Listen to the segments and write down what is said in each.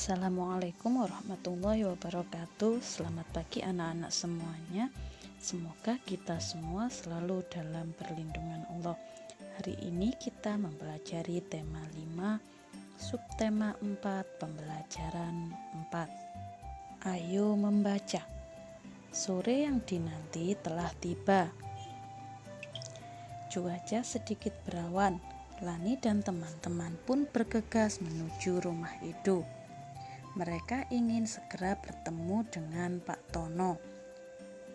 Assalamualaikum warahmatullahi wabarakatuh. Selamat pagi anak-anak semuanya. Semoga kita semua selalu dalam perlindungan Allah. Hari ini kita mempelajari tema 5, subtema 4, pembelajaran 4. Ayo membaca. Sore yang dinanti telah tiba. Cuaca sedikit berawan. Lani dan teman-teman pun bergegas menuju rumah Edo. Mereka ingin segera bertemu dengan Pak Tono.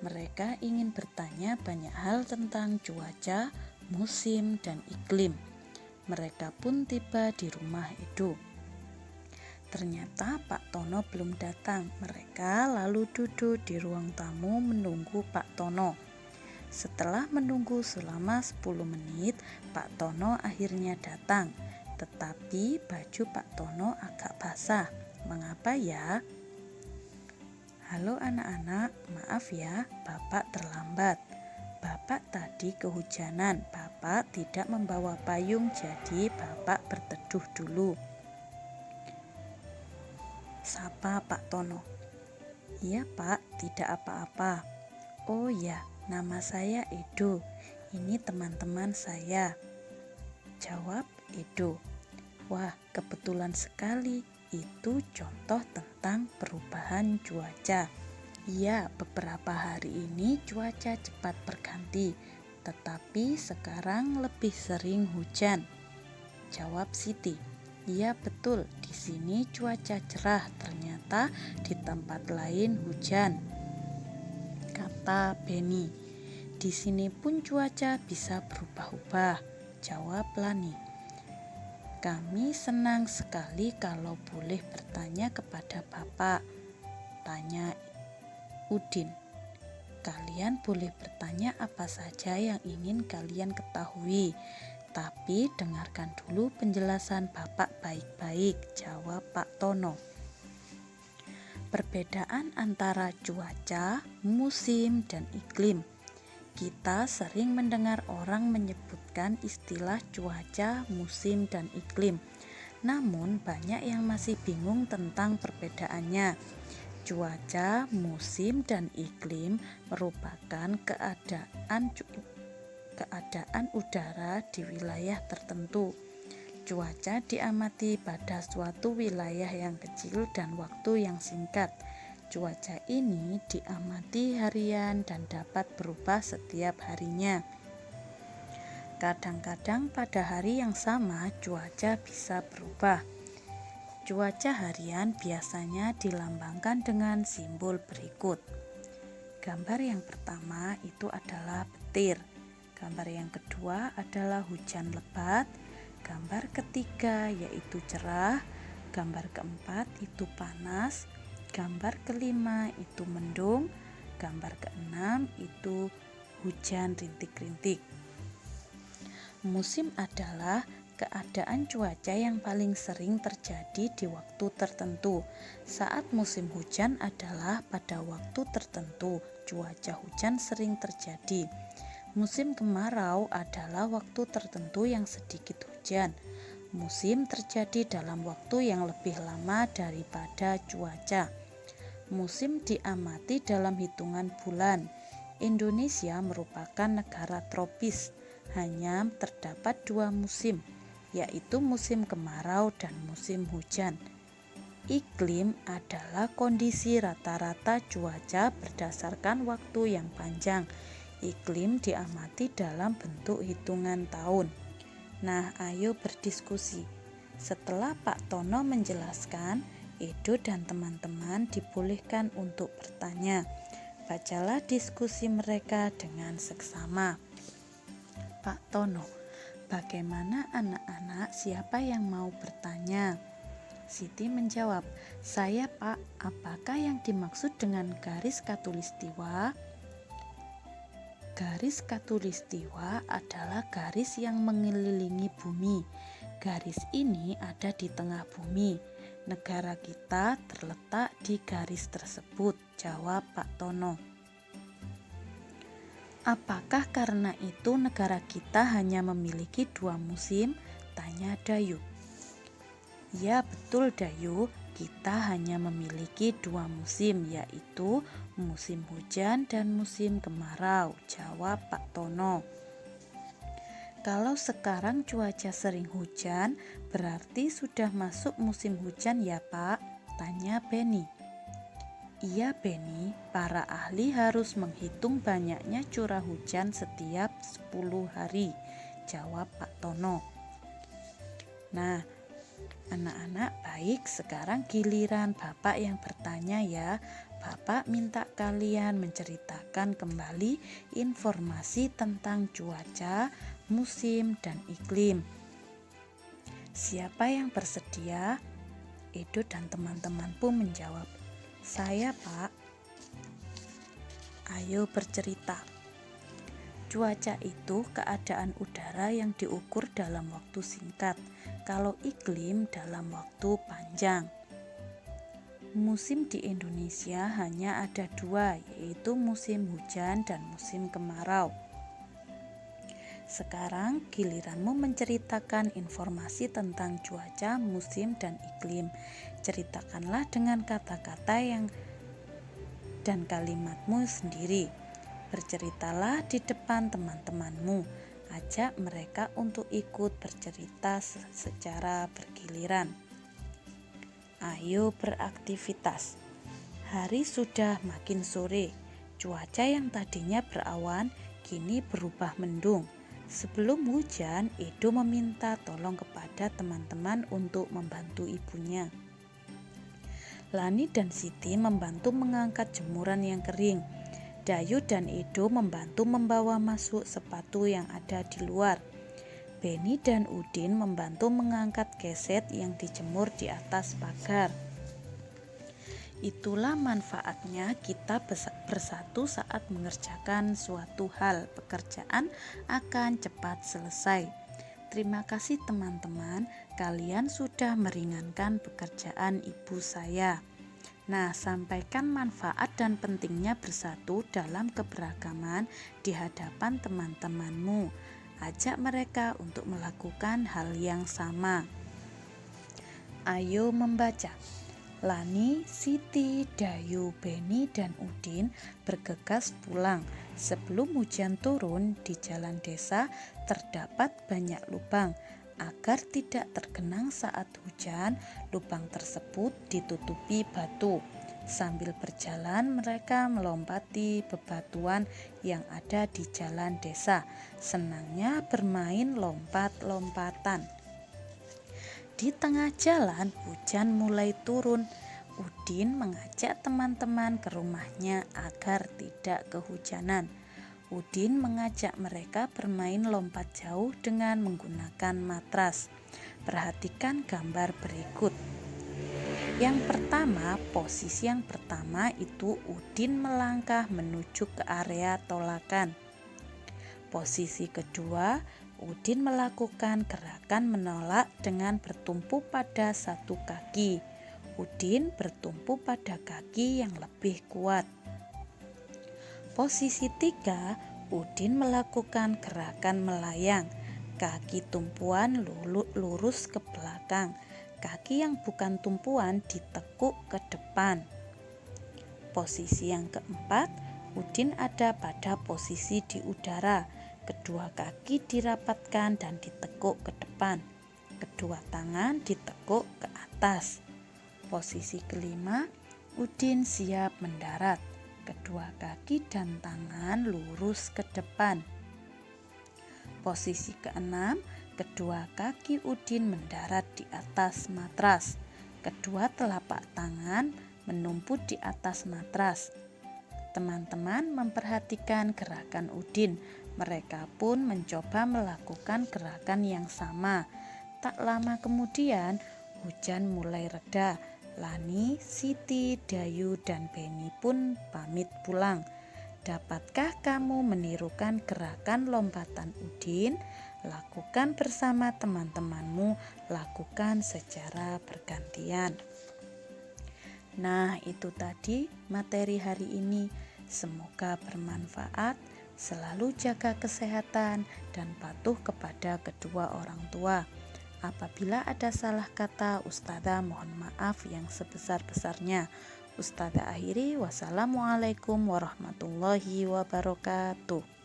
Mereka ingin bertanya banyak hal tentang cuaca, musim, dan iklim. Mereka pun tiba di rumah Edo. Ternyata Pak Tono belum datang. Mereka lalu duduk di ruang tamu menunggu Pak Tono. Setelah menunggu selama 10 menit, Pak Tono akhirnya datang. Tetapi baju Pak Tono agak basah. Mengapa ya? Halo anak-anak, maaf ya, Bapak terlambat. Bapak tadi kehujanan, Bapak tidak membawa payung, jadi Bapak berteduh dulu. Sapa Pak Tono. Iya Pak, tidak apa-apa. Oh ya, nama saya Edo. Ini teman-teman saya. Jawab Edo. Wah, kebetulan sekali. Itu contoh tentang perubahan cuaca. Iya, beberapa hari ini cuaca cepat berganti, tetapi sekarang lebih sering hujan. Jawab Siti. Iya betul, di sini cuaca cerah, ternyata di tempat lain hujan. Kata Beni. Di sini pun cuaca bisa berubah-ubah. Jawab Lani. Kami senang sekali kalau boleh bertanya kepada Bapak, tanya Udin. Kalian boleh bertanya apa saja yang ingin kalian ketahui, tapi dengarkan dulu penjelasan Bapak baik-baik, jawab Pak Tono. Perbedaan antara cuaca, musim, dan iklim. Kita sering mendengar orang menyebutkan istilah cuaca, musim, dan iklim. Namun banyak yang masih bingung tentang perbedaannya. Cuaca, musim, dan iklim merupakan keadaan udara di wilayah tertentu. Cuaca diamati pada suatu wilayah yang kecil dan waktu yang singkat. Cuaca ini diamati harian dan dapat berubah setiap harinya. Kadang-kadang pada hari yang sama cuaca bisa berubah. Cuaca harian biasanya dilambangkan dengan simbol berikut. Gambar yang pertama itu adalah petir. Gambar yang kedua adalah hujan lebat. Gambar ketiga yaitu cerah. Gambar keempat itu panas. Gambar kelima itu mendung, gambar keenam itu hujan rintik-rintik. Musim adalah keadaan cuaca yang paling sering terjadi di waktu tertentu. Saat musim hujan adalah pada waktu tertentu, cuaca hujan sering terjadi. Musim kemarau adalah waktu tertentu yang sedikit hujan. Musim terjadi dalam waktu yang lebih lama daripada cuaca. Musim diamati dalam hitungan bulan. Indonesia merupakan negara tropis. Hanya terdapat 2 musim, yaitu musim kemarau dan musim hujan. Iklim adalah kondisi rata-rata cuaca berdasarkan waktu yang panjang. Iklim diamati dalam bentuk hitungan tahun. Nah, ayo berdiskusi. Setelah Pak Tono menjelaskan, Edo dan teman-teman dibolehkan untuk bertanya. Bacalah diskusi mereka dengan seksama. Pak Tono, bagaimana anak-anak, siapa yang mau bertanya? Siti menjawab, saya Pak, apakah yang dimaksud dengan garis khatulistiwa? Garis khatulistiwa adalah garis yang mengelilingi bumi. Garis ini ada di tengah bumi. Negara kita terletak di garis tersebut, jawab Pak Tono. Apakah karena itu negara kita hanya memiliki 2 musim? Tanya Dayu. Ya betul Dayu, kita hanya memiliki dua musim, yaitu musim hujan dan musim kemarau, jawab Pak Tono. Kalau sekarang cuaca sering hujan, berarti sudah masuk musim hujan ya Pak? Tanya Benny. Iya Benny, para ahli harus menghitung banyaknya curah hujan setiap 10 hari, jawab Pak Tono. Nah, anak-anak baik, sekarang giliran Bapak yang bertanya ya. Bapak minta kalian menceritakan kembali informasi tentang cuaca, musim, dan iklim. Siapa yang bersedia? Edo dan teman-teman pun menjawab, saya Pak. Ayo bercerita. Cuaca itu keadaan udara yang diukur dalam waktu singkat, kalau iklim dalam waktu panjang. Musim di Indonesia hanya ada dua, yaitu musim hujan dan musim kemarau. Sekarang giliranmu menceritakan informasi tentang cuaca, musim, dan iklim. Ceritakanlah dengan kata-kata dan kalimatmu sendiri. Berceritalah di depan teman-temanmu. Ajak mereka untuk ikut bercerita secara bergiliran. Ayo beraktivitas. Hari sudah makin sore. Cuaca yang tadinya berawan kini berubah mendung. Sebelum hujan, Edo meminta tolong kepada teman-teman untuk membantu ibunya. Lani dan Siti membantu mengangkat jemuran yang kering. Dayu dan Edo membantu membawa masuk sepatu yang ada di luar. Benny dan Udin membantu mengangkat keset yang dijemur di atas pagar. Itulah manfaatnya kita bersatu saat mengerjakan suatu hal. Pekerjaan akan cepat selesai. Terima kasih teman-teman, kalian sudah meringankan pekerjaan ibu saya. Nah, sampaikan manfaat dan pentingnya bersatu dalam keberagaman di hadapan teman-temanmu. Ajak mereka untuk melakukan hal yang sama. Ayo membaca. Lani, Siti, Dayu, Benny, dan Udin bergegas pulang. Sebelum hujan turun, di jalan desa terdapat banyak lubang. Agar tidak tergenang saat hujan, lubang tersebut ditutupi batu. Sambil berjalan, mereka melompati bebatuan yang ada di jalan desa. Senangnya bermain lompat-lompatan. Di tengah jalan, hujan mulai turun. Udin mengajak teman-teman ke rumahnya agar tidak kehujanan. Udin mengajak mereka bermain lompat jauh dengan menggunakan matras. Perhatikan gambar berikut. Posisi yang pertama itu Udin melangkah menuju ke area tolakan. Posisi kedua, Udin melakukan gerakan menolak dengan bertumpu pada satu kaki. Udin bertumpu pada kaki yang lebih kuat. Posisi 3, Udin melakukan gerakan melayang. Kaki tumpuan lurus ke belakang. Kaki yang bukan tumpuan ditekuk ke depan. Posisi yang keempat, Udin ada pada posisi di udara. Kedua kaki dirapatkan dan ditekuk ke depan. Kedua tangan ditekuk ke atas. Posisi kelima, Udin siap mendarat. Kedua kaki dan tangan lurus ke depan. Posisi keenam, kedua kaki Udin mendarat di atas matras. Kedua telapak tangan menumpuk di atas matras. Teman-teman memperhatikan gerakan Udin. Mereka pun mencoba melakukan gerakan yang sama. Tak lama kemudian, hujan mulai reda. Lani, Siti, Dayu, dan Benny pun pamit pulang. Dapatkah kamu menirukan gerakan lompatan Udin? Lakukan bersama teman-temanmu, lakukan secara bergantian. Nah, itu tadi materi hari ini. Semoga bermanfaat. Selalu jaga kesehatan dan patuh kepada kedua orang tua. Apabila ada salah kata, Ustazah mohon maaf yang sebesar-besarnya. Ustazah akhiri, wassalamualaikum warahmatullahi wabarakatuh.